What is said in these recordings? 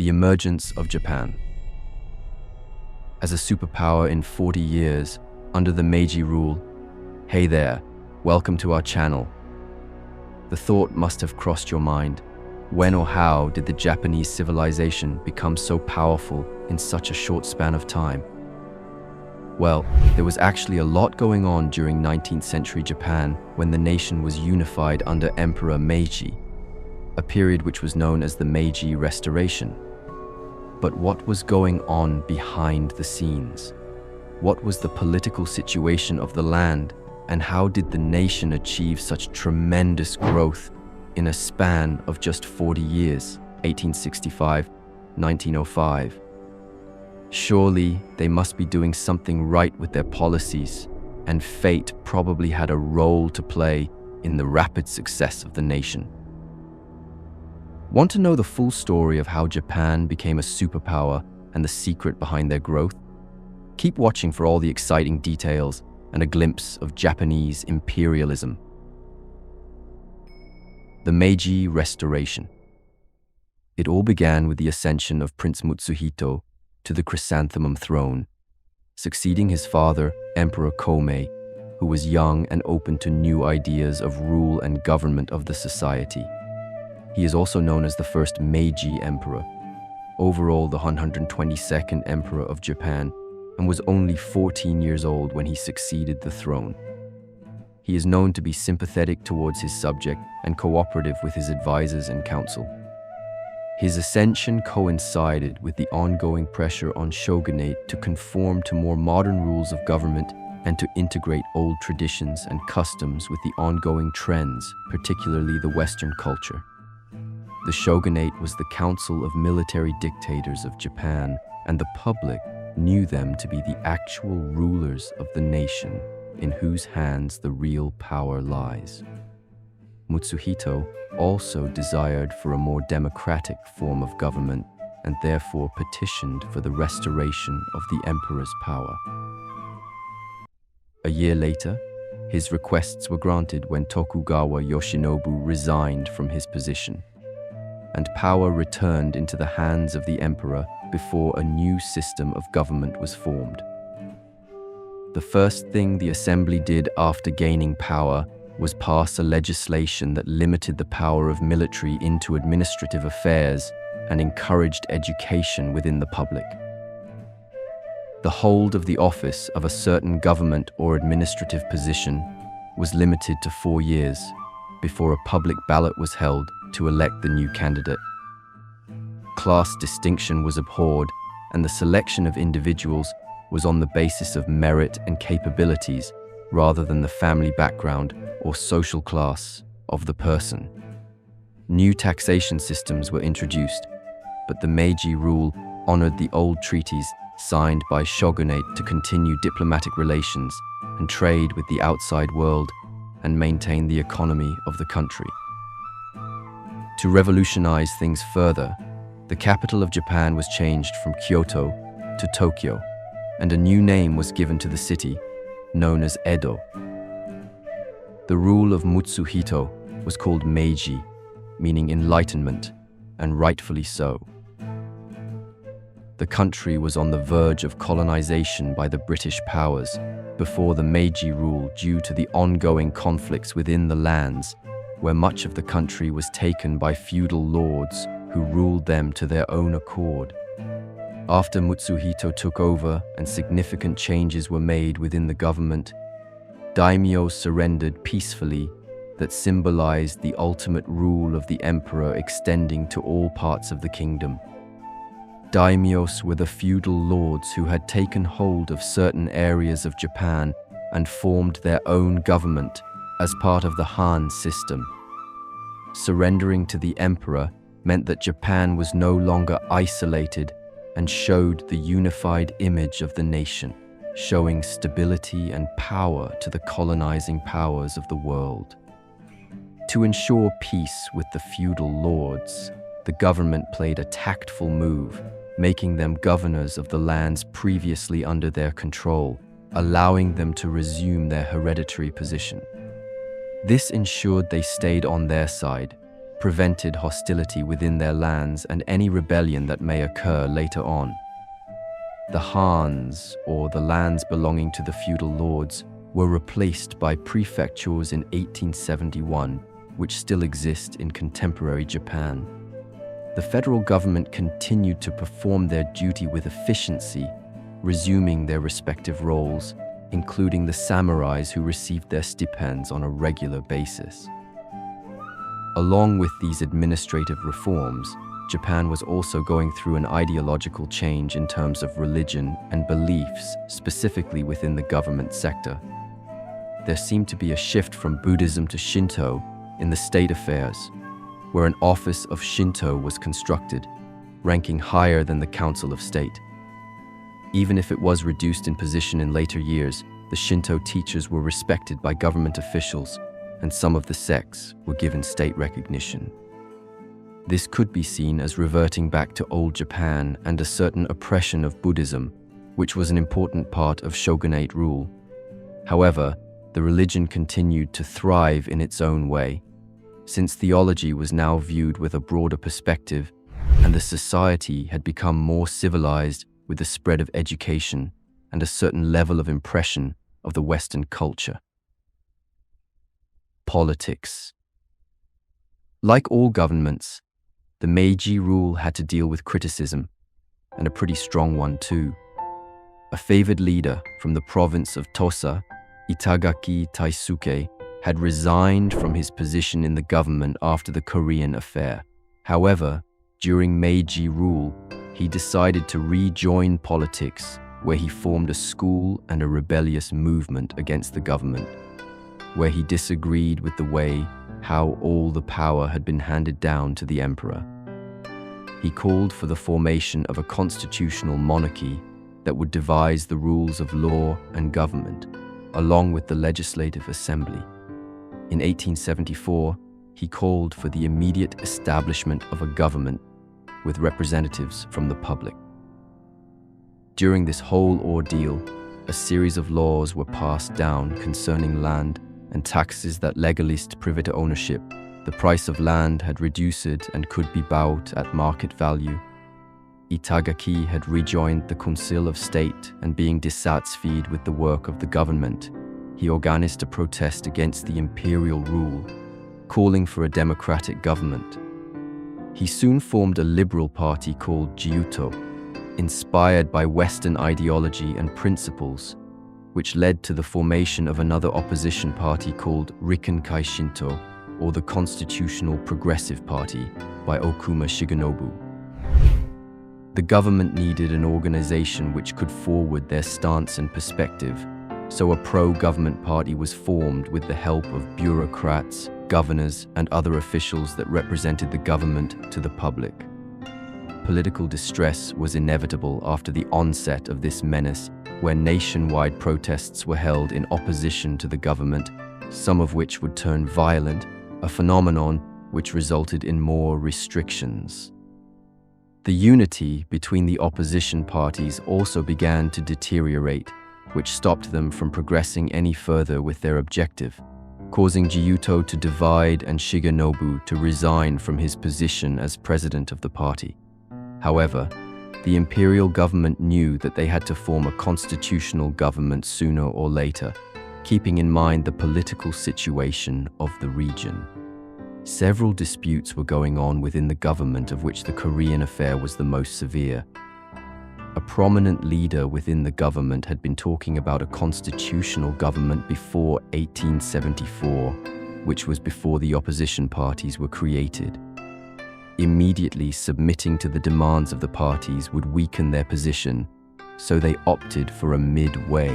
The emergence of Japan. As a superpower in 40 years, under the Meiji rule, hey there, welcome to our channel. The thought must have crossed your mind. When or how did the Japanese civilization become so powerful in such a short span of time? Well, there was actually a lot going on during 19th century Japan when the nation was unified under Emperor Meiji, a period which was known as the Meiji Restoration. But what was going on behind the scenes? What was the political situation of the land, and how did the nation achieve such tremendous growth in a span of just 40 years, 1865, 1905? Surely they must be doing something right with their policies, and fate probably had a role to play in the rapid success of the nation. Want to know the full story of how Japan became a superpower and the secret behind their growth? Keep watching for all the exciting details and a glimpse of Japanese imperialism. The Meiji Restoration. It all began with the ascension of Prince Mutsuhito to the chrysanthemum throne, succeeding his father, Emperor Komei, who was young and open to new ideas of rule and government of the society. He is also known as the first Meiji Emperor, overall the 122nd Emperor of Japan, and was only 14 years old when he succeeded the throne. He is known to be sympathetic towards his subject and cooperative with his advisors and council. His ascension coincided with the ongoing pressure on shogunate to conform to more modern rules of government and to integrate old traditions and customs with the ongoing trends, particularly the Western culture. The shogunate was the council of military dictators of Japan, and the public knew them to be the actual rulers of the nation, in whose hands the real power lies. Mutsuhito also desired for a more democratic form of government and therefore petitioned for the restoration of the emperor's power. A year later, his requests were granted when Tokugawa Yoshinobu resigned from his position, and power returned into the hands of the emperor before a new system of government was formed. The first thing the assembly did after gaining power was pass a legislation that limited the power of military into administrative affairs and encouraged education within the public. The hold of the office of a certain government or administrative position was limited to 4 years before a public ballot was held to elect the new candidate. Class distinction was abhorred, and the selection of individuals was on the basis of merit and capabilities rather than the family background or social class of the person. New taxation systems were introduced, but the Meiji rule honored the old treaties signed by shogunate to continue diplomatic relations and trade with the outside world and maintain the economy of the country. To revolutionize things further, the capital of Japan was changed from Kyoto to Tokyo, and a new name was given to the city, known as Edo. The rule of Mutsuhito was called Meiji, meaning enlightenment, and rightfully so. The country was on the verge of colonization by the British powers before the Meiji rule due to the ongoing conflicts within the lands, where much of the country was taken by feudal lords who ruled them to their own accord. After Mutsuhito took over and significant changes were made within the government, daimyos surrendered peacefully that symbolized the ultimate rule of the emperor extending to all parts of the kingdom. Daimyos were the feudal lords who had taken hold of certain areas of Japan and formed their own government as part of the Han system. Surrendering to the emperor meant that Japan was no longer isolated and showed the unified image of the nation, showing stability and power to the colonizing powers of the world. To ensure peace with the feudal lords, the government played a tactful move, making them governors of the lands previously under their control, allowing them to resume their hereditary position. This ensured they stayed on their side, prevented hostility within their lands and any rebellion that may occur later on. The Hans, or the lands belonging to the feudal lords, were replaced by prefectures in 1871, which still exist in contemporary Japan. The federal government continued to perform their duty with efficiency, resuming their respective roles, including the samurais who received their stipends on a regular basis. Along with these administrative reforms, Japan was also going through an ideological change in terms of religion and beliefs, specifically within the government sector. There seemed to be a shift from Buddhism to Shinto in the state affairs, where an office of Shinto was constructed, ranking higher than the Council of State. Even if it was reduced in position in later years, the Shinto teachers were respected by government officials, and some of the sects were given state recognition. This could be seen as reverting back to old Japan and a certain oppression of Buddhism, which was an important part of shogunate rule. However, the religion continued to thrive in its own way, since theology was now viewed with a broader perspective, and the society had become more civilized with the spread of education and a certain level of impression of the Western culture. Politics. Like all governments, the Meiji rule had to deal with criticism, and a pretty strong one too. A favored leader from the province of Tosa, Itagaki Taisuke, had resigned from his position in the government after the Korean affair. However, during Meiji rule, he decided to rejoin politics, where he formed a school and a rebellious movement against the government, where he disagreed with the way how all the power had been handed down to the emperor. He called for the formation of a constitutional monarchy that would devise the rules of law and government, along with the legislative assembly. In 1874, he called for the immediate establishment of a government with representatives from the public. During this whole ordeal, a series of laws were passed down concerning land and taxes that legalized private ownership. The price of land had reduced and could be bought at market value. Itagaki had rejoined the Council of State, and being dissatisfied with the work of the government, he organized a protest against the imperial rule, calling for a democratic government. He soon formed a liberal party called Gyuto, inspired by Western ideology and principles, which led to the formation of another opposition party called Rikkenkai Shinto, or the Constitutional Progressive Party, by Okuma Shigenobu. The government needed an organization which could forward their stance and perspective, so a pro-government party was formed with the help of bureaucrats, governors, and other officials that represented the government to the public. Political distress was inevitable after the onset of this menace, where nationwide protests were held in opposition to the government, some of which would turn violent, a phenomenon which resulted in more restrictions. The unity between the opposition parties also began to deteriorate, which stopped them from progressing any further with their objective, causing Gyuto to divide and Shigenobu to resign from his position as president of the party. However, the imperial government knew that they had to form a constitutional government sooner or later, keeping in mind the political situation of the region. Several disputes were going on within the government, of which the Korean affair was the most severe. A prominent leader within the government had been talking about a constitutional government before 1874, which was before the opposition parties were created. Immediately submitting to the demands of the parties would weaken their position, so they opted for a midway.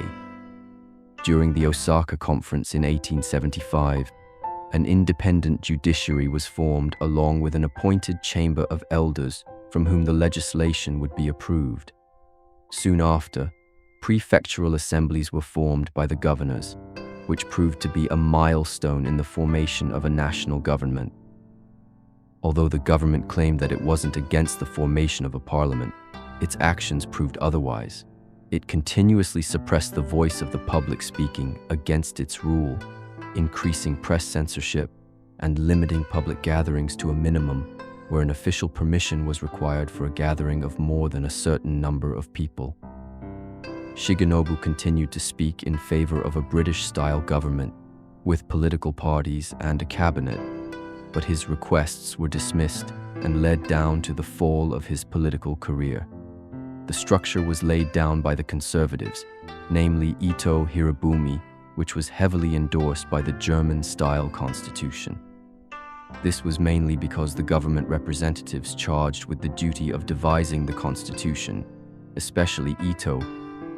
During the Osaka Conference in 1875, an independent judiciary was formed along with an appointed chamber of elders from whom the legislation would be approved. Soon after, prefectural assemblies were formed by the governors, which proved to be a milestone in the formation of a national government. Although the government claimed that it wasn't against the formation of a parliament, its actions proved otherwise. It continuously suppressed the voice of the public speaking against its rule, increasing press censorship, and limiting public gatherings to a minimum, where an official permission was required for a gathering of more than a certain number of people. Shigenobu continued to speak in favor of a British-style government, with political parties and a cabinet, but his requests were dismissed and led down to the fall of his political career. The structure was laid down by the conservatives, namely Ito Hirobumi, which was heavily endorsed by the German-style constitution. This was mainly because the government representatives charged with the duty of devising the constitution, especially Ito,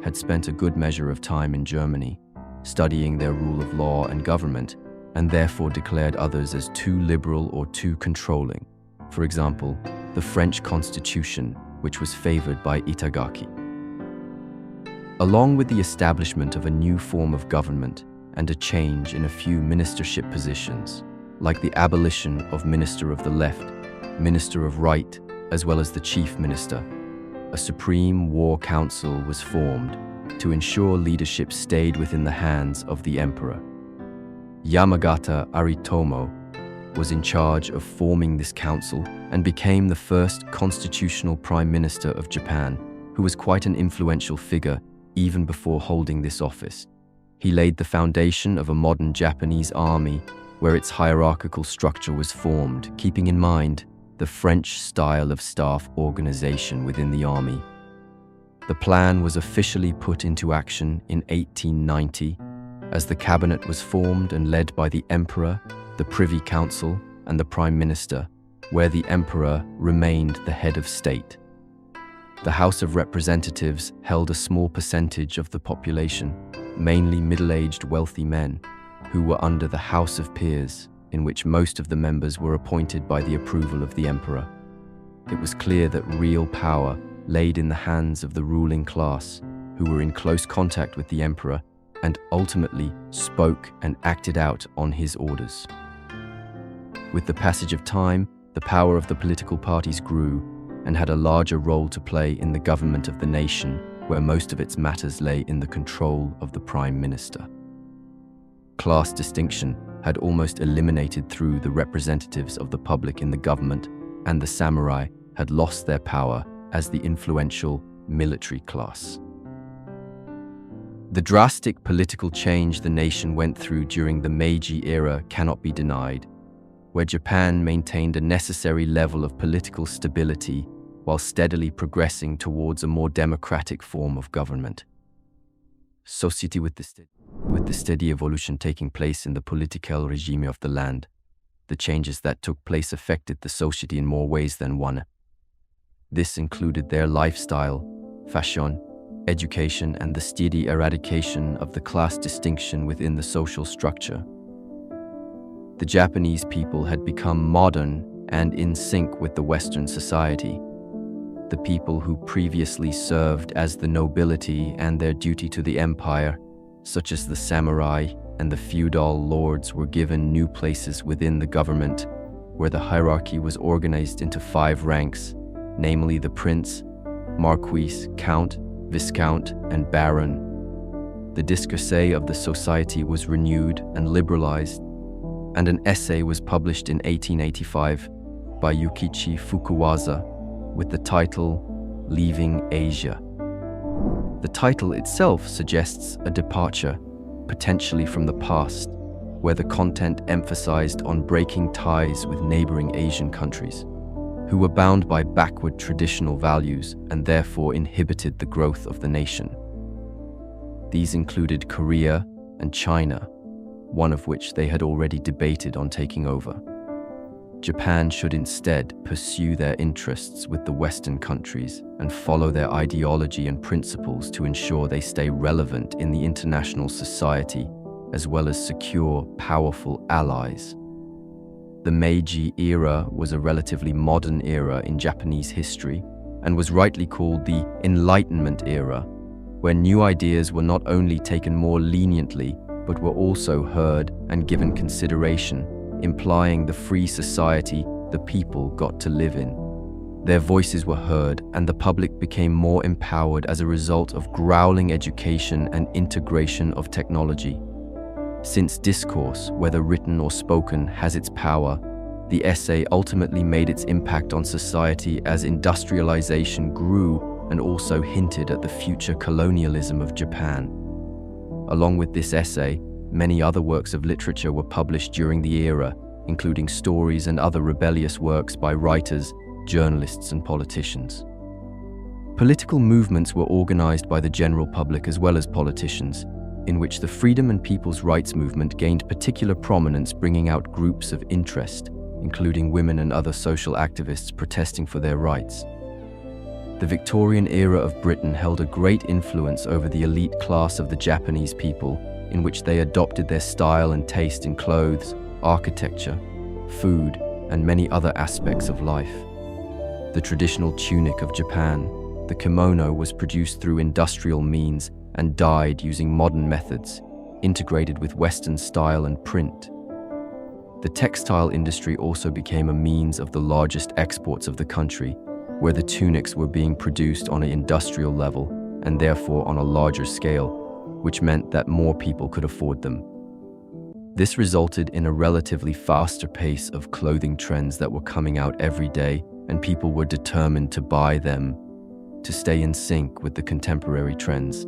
had spent a good measure of time in Germany, studying their rule of law and government, and therefore declared others as too liberal or too controlling. For example, the French Constitution, which was favored by Itagaki. Along with the establishment of a new form of government and a change in a few ministership positions, like the abolition of Minister of the Left, Minister of Right, as well as the Chief Minister, a Supreme War Council was formed to ensure leadership stayed within the hands of the emperor. Yamagata Aritomo was in charge of forming this council and became the first constitutional prime minister of Japan, who was quite an influential figure even before holding this office. He laid the foundation of a modern Japanese army where its hierarchical structure was formed, keeping in mind the French style of staff organization within the army. The plan was officially put into action in 1890, as the cabinet was formed and led by the emperor, the Privy Council, and the Prime Minister, where the emperor remained the head of state. The House of Representatives held a small percentage of the population, mainly middle-aged wealthy men, who were under the House of Peers, in which most of the members were appointed by the approval of the emperor. It was clear that real power laid in the hands of the ruling class, who were in close contact with the emperor and ultimately spoke and acted out on his orders. With the passage of time, the power of the political parties grew and had a larger role to play in the government of the nation, where most of its matters lay in the control of the prime minister. Class distinction had almost eliminated through the representatives of the public in the government, and the samurai had lost their power as the influential military class. The drastic political change the nation went through during the Meiji era cannot be denied, where Japan maintained a necessary level of political stability while steadily progressing towards a more democratic form of government. Society with the steady evolution taking place in the political regime of the land, the changes that took place affected the society in more ways than one. This included their lifestyle, fashion, education, and the steady eradication of the class distinction within the social structure. The Japanese people had become modern and in sync with the Western society. The people who previously served as the nobility and their duty to the empire, such as the samurai and the feudal lords, were given new places within the government, where the hierarchy was organized into 5 ranks, namely the prince, marquis, count, viscount, and baron. The discourse of the society was renewed and liberalized, and an essay was published in 1885 by Yukichi Fukuwaza with the title Leaving Asia. The title itself suggests a departure, potentially from the past, where the content emphasized on breaking ties with neighboring Asian countries, who were bound by backward traditional values and therefore inhibited the growth of the nation. These included Korea and China, one of which they had already debated on taking over. Japan should instead pursue their interests with the Western countries and follow their ideology and principles to ensure they stay relevant in the international society, as well as secure powerful allies. The Meiji era was a relatively modern era in Japanese history and was rightly called the Enlightenment era, where new ideas were not only taken more leniently, but were also heard and given consideration, implying the free society the people got to live in. Their voices were heard, and the public became more empowered as a result of growing education and integration of technology. Since discourse, whether written or spoken, has its power, the essay ultimately made its impact on society as industrialization grew and also hinted at the future colonialism of Japan. Along with this essay, many other works of literature were published during the era, including stories and other rebellious works by writers, journalists, and politicians. Political movements were organized by the general public as well as politicians, in which the freedom and people's rights movement gained particular prominence, bringing out groups of interest, including women and other social activists protesting for their rights. The Victorian era of Britain held a great influence over the elite class of the Japanese people, in which they adopted their style and taste in clothes, architecture, food, and many other aspects of life. The traditional tunic of Japan, the kimono, was produced through industrial means and dyed using modern methods, integrated with Western style and print. The textile industry also became a means of the largest exports of the country, where the tunics were being produced on an industrial level and therefore on a larger scale, which meant that more people could afford them. This resulted in a relatively faster pace of clothing trends that were coming out every day, and people were determined to buy them to stay in sync with the contemporary trends.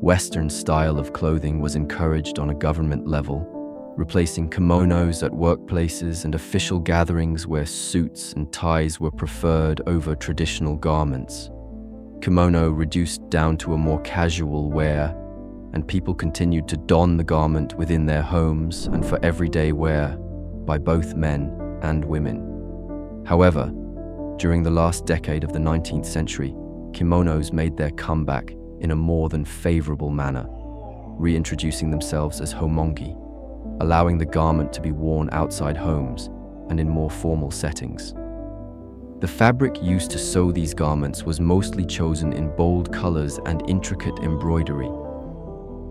Western style of clothing was encouraged on a government level, replacing kimonos at workplaces and official gatherings where suits and ties were preferred over traditional garments. Kimono reduced down to a more casual wear, and people continued to don the garment within their homes and for everyday wear by both men and women. However, during the last decade of the 19th century, kimonos made their comeback in a more than favorable manner, reintroducing themselves as homongi, allowing the garment to be worn outside homes and in more formal settings. The fabric used to sew these garments was mostly chosen in bold colors and intricate embroidery.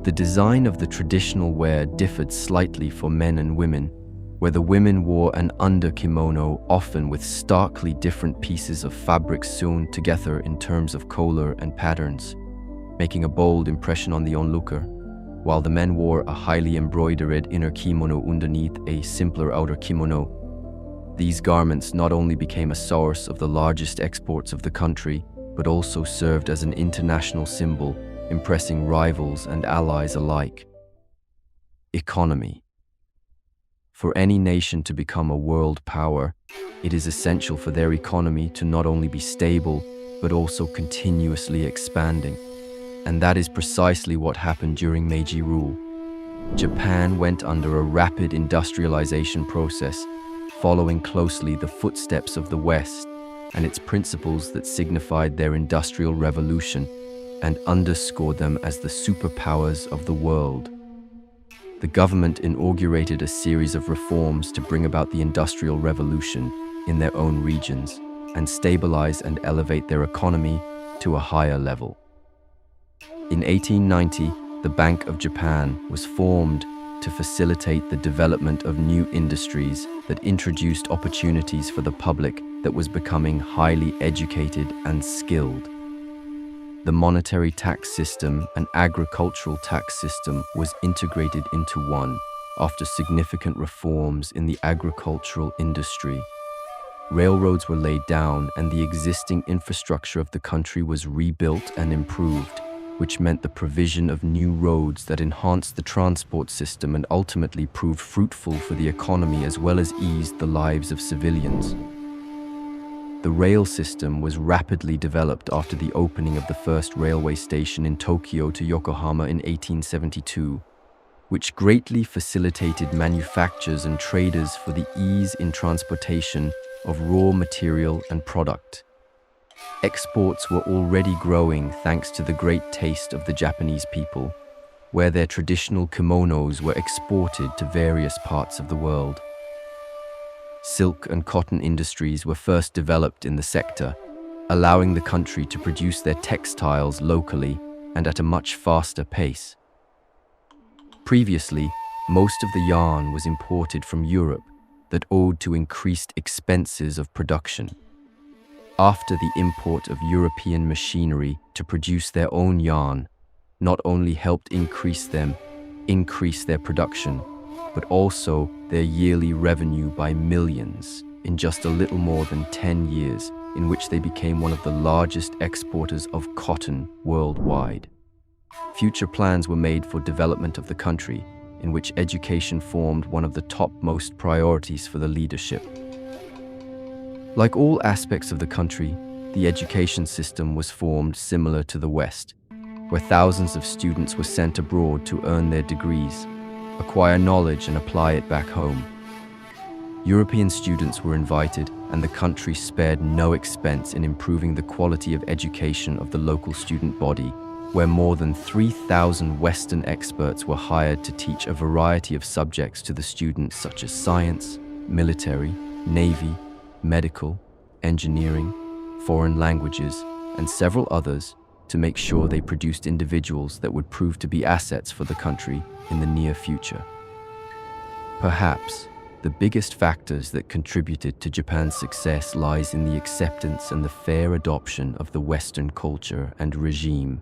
The design of the traditional wear differed slightly for men and women, where the women wore an under kimono, often with starkly different pieces of fabric sewn together in terms of color and patterns, making a bold impression on the onlooker, while the men wore a highly embroidered inner kimono underneath a simpler outer kimono. These garments not only became a source of the largest exports of the country, but also served as an international symbol, impressing rivals and allies alike. Economy. For any nation to become a world power, it is essential for their economy to not only be stable, but also continuously expanding. And that is precisely what happened during Meiji rule. Japan went under a rapid industrialization process, following closely the footsteps of the West and its principles that signified their industrial revolution and underscored them as the superpowers of the world. The government inaugurated a series of reforms to bring about the Industrial Revolution in their own regions and stabilize and elevate their economy to a higher level. In 1890, the Bank of Japan was formed to facilitate the development of new industries that introduced opportunities for the public that was becoming highly educated and skilled. The monetary tax system and agricultural tax system was integrated into one after significant reforms in the agricultural industry. Railroads were laid down and the existing infrastructure of the country was rebuilt and improved, which meant the provision of new roads that enhanced the transport system and ultimately proved fruitful for the economy as well as eased the lives of civilians. The rail system was rapidly developed after the opening of the first railway station in Tokyo to Yokohama in 1872, which greatly facilitated manufacturers and traders for the ease in transportation of raw material and product. Exports were already growing thanks to the great taste of the Japanese people, where their traditional kimonos were exported to various parts of the world. Silk and cotton industries were first developed in the sector, allowing the country to produce their textiles locally and at a much faster pace. Previously, most of the yarn was imported from Europe that owed to increased expenses of production. After the import of European machinery to produce their own yarn not only helped increase them, increase their production, but also their yearly revenue by millions in just a little more than 10 years, in which they became one of the largest exporters of cotton worldwide. Future plans were made for development of the country, in which education formed one of the topmost priorities for the leadership. Like all aspects of the country, the education system was formed similar to the West, where thousands of students were sent abroad to earn their degrees, acquire knowledge and apply it back home. European students were invited, and the country spared no expense in improving the quality of education of the local student body, where more than 3,000 Western experts were hired to teach a variety of subjects to the students, such as science, military, navy, medical, engineering, foreign languages, and several others, to make sure they produced individuals that would prove to be assets for the country in the near future. Perhaps the biggest factors that contributed to Japan's success lies in the acceptance and the fair adoption of the Western culture and regime,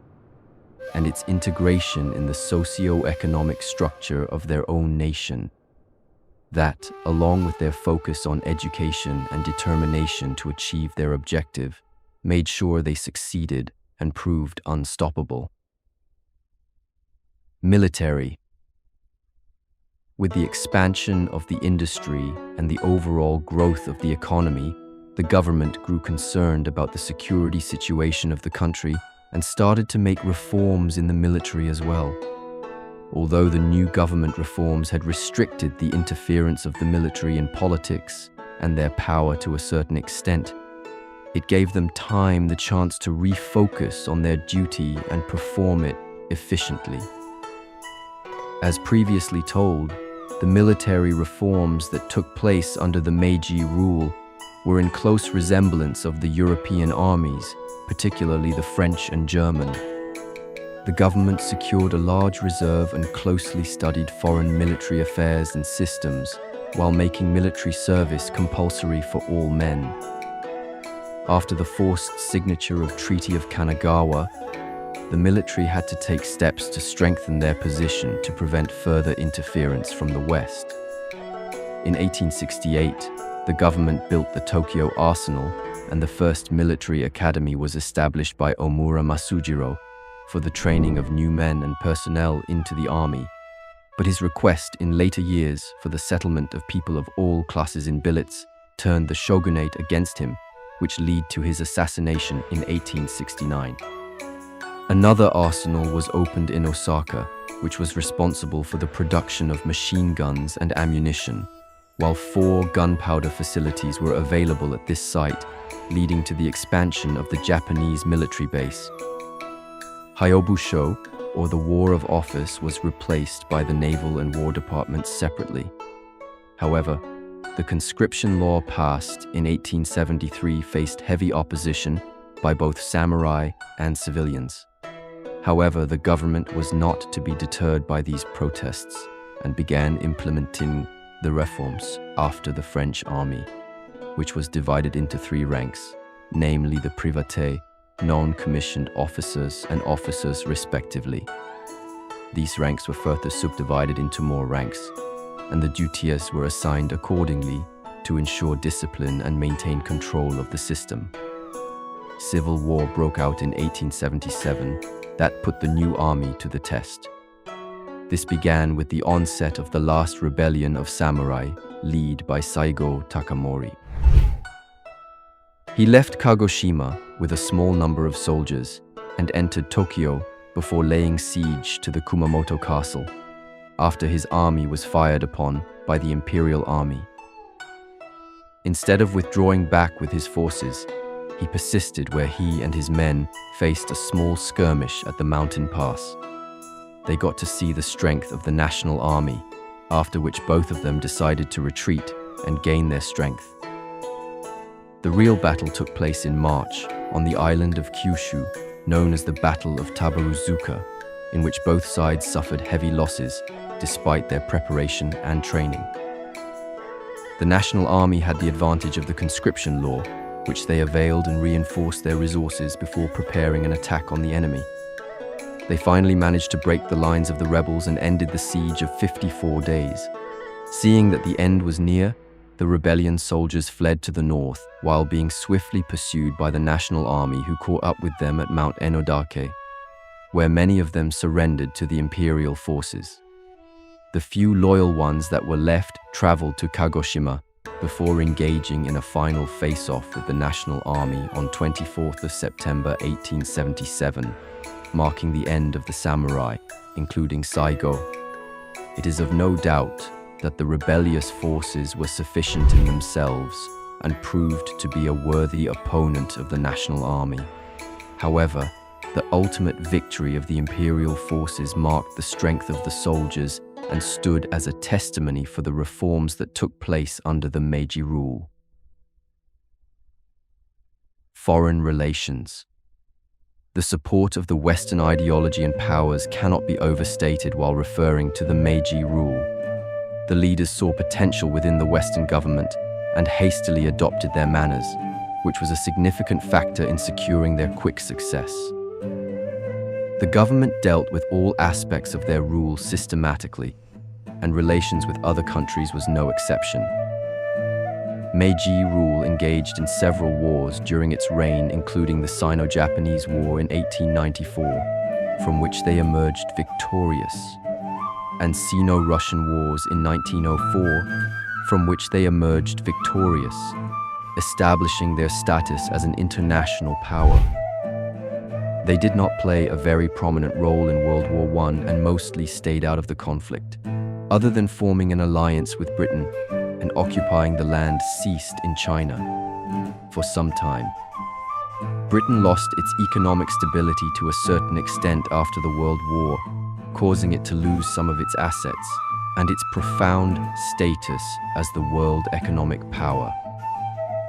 and its integration in the socio-economic structure of their own nation. That, along with their focus on education and determination to achieve their objective, made sure they succeeded and proved unstoppable. Military. With the expansion of the industry and the overall growth of the economy, the government grew concerned about the security situation of the country and started to make reforms in the military as well. Although the new government reforms had restricted the interference of the military in politics and their power to a certain extent, it gave them the chance to refocus on their duty and perform it efficiently. As previously told, the military reforms that took place under the Meiji rule were in close resemblance of the European armies, particularly the French and German. The government secured a large reserve and closely studied foreign military affairs and systems, while making military service compulsory for all men. After the forced signature of Treaty of Kanagawa, the military had to take steps to strengthen their position to prevent further interference from the West. In 1868, the government built the Tokyo Arsenal, and the first military academy was established by Omura Masujiro for the training of new men and personnel into the army. But his request in later years for the settlement of people of all classes in billets turned the shogunate against him, which led to his assassination in 1869. Another arsenal was opened in Osaka, which was responsible for the production of machine guns and ammunition, while 4 gunpowder facilities were available at this site, leading to the expansion of the Japanese military base. Hyobusho, or the War of Office, was replaced by the Naval and War Departments separately. However, the conscription law passed in 1873 faced heavy opposition by both samurai and civilians. However, the government was not to be deterred by these protests and began implementing the reforms after the French army, which was divided into 3 ranks, namely the privates, non-commissioned officers, and officers respectively. These ranks were further subdivided into more ranks, and the duties were assigned accordingly to ensure discipline and maintain control of the system. Civil war broke out in 1877 that put the new army to the test. This began with the onset of the last rebellion of samurai, led by Saigo Takamori. He left Kagoshima with a small number of soldiers and entered Tokyo before laying siege to the Kumamoto castle, after his army was fired upon by the imperial army. Instead of withdrawing back with his forces, he persisted where he and his men faced a small skirmish at the mountain pass. They got to see the strength of the national army, after which both of them decided to retreat and gain their strength. The real battle took place in March on the island of Kyushu, known as the Battle of Tabaruzuka, in which both sides suffered heavy losses despite their preparation and training. The national army had the advantage of the conscription law, which they availed and reinforced their resources before preparing an attack on the enemy. They finally managed to break the lines of the rebels and ended the siege of 54 days. Seeing that the end was near, the rebellion soldiers fled to the north while being swiftly pursued by the national army, who caught up with them at Mount Enodake, where many of them surrendered to the imperial forces. The few loyal ones that were left traveled to Kagoshima before engaging in a final face-off with the national army on 24th of September 1877, marking the end of the samurai, including Saigo. It is of no doubt that the rebellious forces were sufficient in themselves and proved to be a worthy opponent of the national army. However, the ultimate victory of the imperial forces marked the strength of the soldiers and stood as a testimony for the reforms that took place under the Meiji rule. Foreign relations. The support of the Western ideology and powers cannot be overstated while referring to the Meiji rule. The leaders saw potential within the Western government and hastily adopted their manners, which was a significant factor in securing their quick success. The government dealt with all aspects of their rule systematically, and relations with other countries was no exception. Meiji rule engaged in several wars during its reign, including the Sino-Japanese War in 1894, from which they emerged victorious, and Sino-Russian Wars in 1904, from which they emerged victorious, establishing their status as an international power. They did not play a very prominent role in World War I and mostly stayed out of the conflict. Other than forming an alliance with Britain and occupying the land seized in China for some time. Britain lost its economic stability to a certain extent after the World War, causing it to lose some of its assets and its profound status as the world economic power.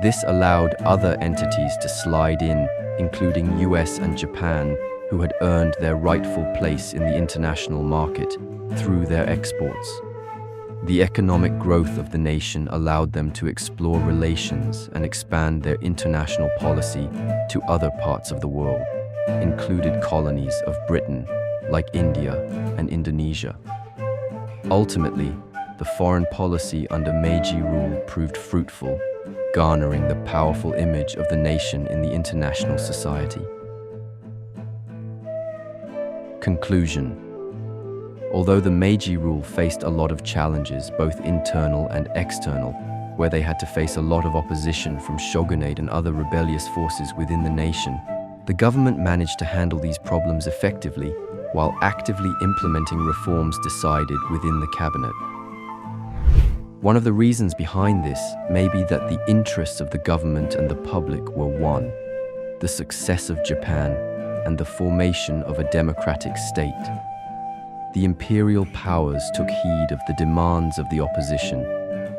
This allowed other entities to slide in, including US and Japan, who had earned their rightful place in the international market through their exports. The economic growth of the nation allowed them to explore relations and expand their international policy to other parts of the world, included colonies of Britain, like India and Indonesia. Ultimately, the foreign policy under Meiji rule proved fruitful, garnering the powerful image of the nation in the international society. Conclusion. Although the Meiji rule faced a lot of challenges, both internal and external, where they had to face a lot of opposition from shogunate and other rebellious forces within the nation, the government managed to handle these problems effectively while actively implementing reforms decided within the cabinet. One of the reasons behind this may be that the interests of the government and the public were one, the success of Japan and the formation of a democratic state. The imperial powers took heed of the demands of the opposition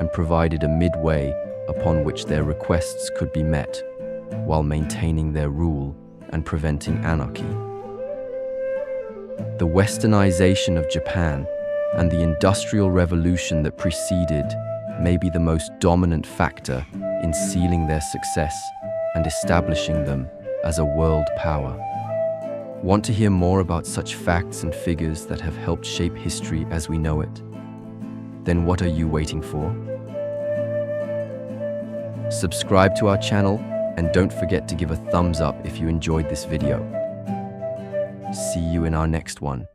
and provided a midway upon which their requests could be met, while maintaining their rule and preventing anarchy. The westernization of Japan and the Industrial Revolution that preceded may be the most dominant factor in sealing their success and establishing them as a world power. Want to hear more about such facts and figures that have helped shape history as we know it? Then what are you waiting for? Subscribe to our channel and don't forget to give a thumbs up if you enjoyed this video. See you in our next one.